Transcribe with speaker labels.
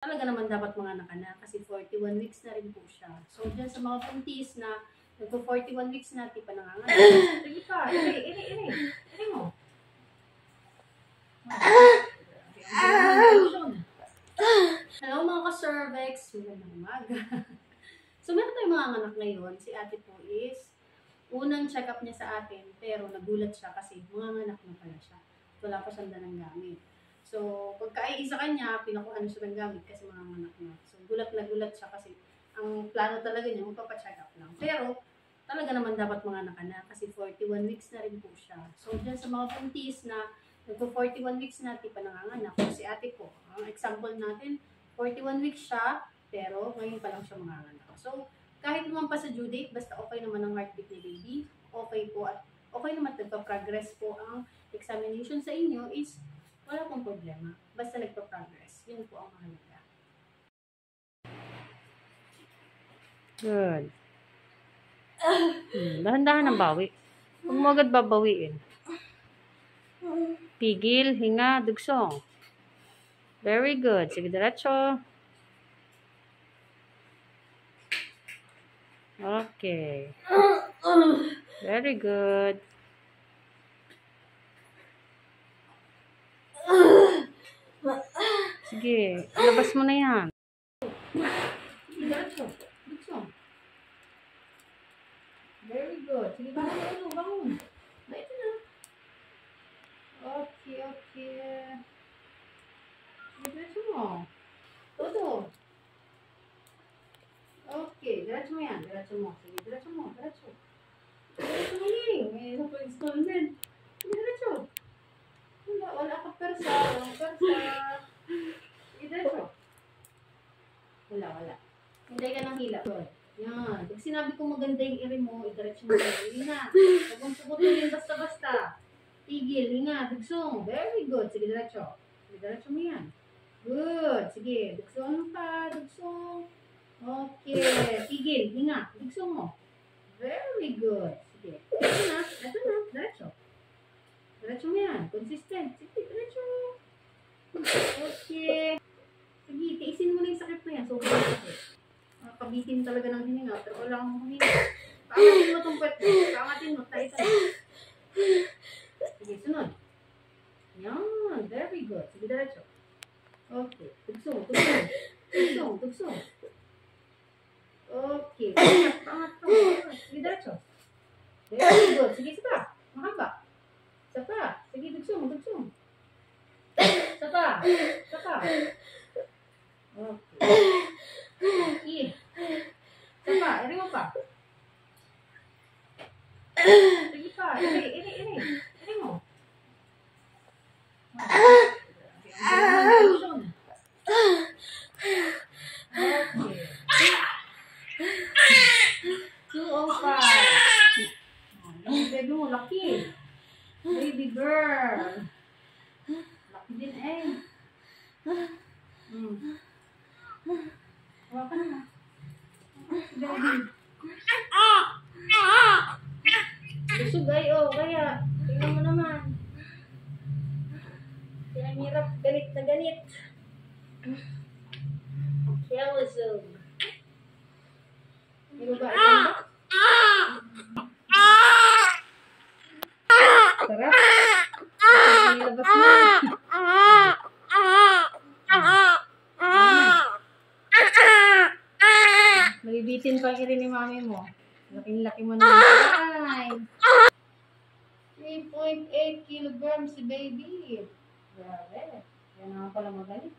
Speaker 1: Talaga naman dapat mga anak kasi 41 weeks na rin po siya. So, dyan sa mga buntis na nagpo-41 weeks na, di pa nanganganak. Sige pa, iri mo. Hello mga ka-cervix, magandang umaga. So, meron tayong mga anak ngayon. Si ate po is, unang check-up niya sa atin, pero nagulat siya kasi mga anak na pala siya. Wala pa siyang dalang gamit. So, pagkain sa kanya, pinakuha na siya ng gamit kasi mga anak na. So, gulat na gulat siya kasi ang plano talaga niya, magpapacheck up lang. Pero, talaga naman dapat mga anak kasi 41 weeks na rin po siya. So, dyan sa mga buntis na nagpo-41 weeks na, di pa nanganganak. Si ate po, ang example natin, 41 weeks siya, pero ngayon pa lang siya manganganak. So, kahit naman pa sa due date, basta okay naman ang heartbeat ni baby, okay po at okay naman nagpa-progress po ang examination sa inyo is wala pong problema. Basta nagpa-progress. Yun po ang mahalaga.
Speaker 2: Good. Dahan-dahan ang bawi. Huwag mo agad babawiin. Pigil, hinga, dugsong. Very good. Sige, diretso. Okay. Very good. Sige, labas mo na yan.
Speaker 1: Diretso. Dugsong. Very good. Sige, bangun. Na ito na. Okay. Sige, diretso mo. Todo. Okay, diretso mo yan. Diretso mo. Sige, diretso mo. Diretso mo yun. Mayroon pa installment. Sige, diretso. Wala ka persa. Walang persa. Sige, diretso. Wala. Hindi ka nang hila. Yan. Pag sinabi ko maganda yung iri mo, i-diretso mo yan. Hinga. Huwag mong puputulin basta-basta. Tigil, hinga, dugsong. Very good. Sige, diretso. Sige, diretso mo yan. Good. Sige, dugsong pa. Dugsong. Okay. Tigil, hinga. Dugsong mo. Very good. Sige. Ito na. Diretso. Diretso mo yan. Consistent. Sige, diretso. Okay. Sige, tiisin mo na yung sakit na yan. Sobrang sakit. Kabitin talaga ng hininga, pero wala akong huminga. Kaangatin mo itong puwet mo. Kaangatin mo, tayo. Sige, sunod. Yan, very good. Sige, diretso. Okay, tugsong. Okay, pangat. Sige, diretso. Very good. Sige, isa pa. Mahaba. Isa pa. Sige, tugsong. Isa pa. Okay. Isa pa, iri mo pa. Sige pa, iri mo. Okay. 205. Yung baby mo, laki. Baby girl. Laki din eh. Hawakan na. Baby. Busog ay, kaya. Tingnan mo naman. Kaya ang hirap, ganit na ganit. Kaya busog. May babae ka ba? Sarap. May labas na. Nabibitin pa rin ni mami mo. Laking-laki mo naman. 3.8 kilograms si baby. Grabe. Yan naman pala magalit.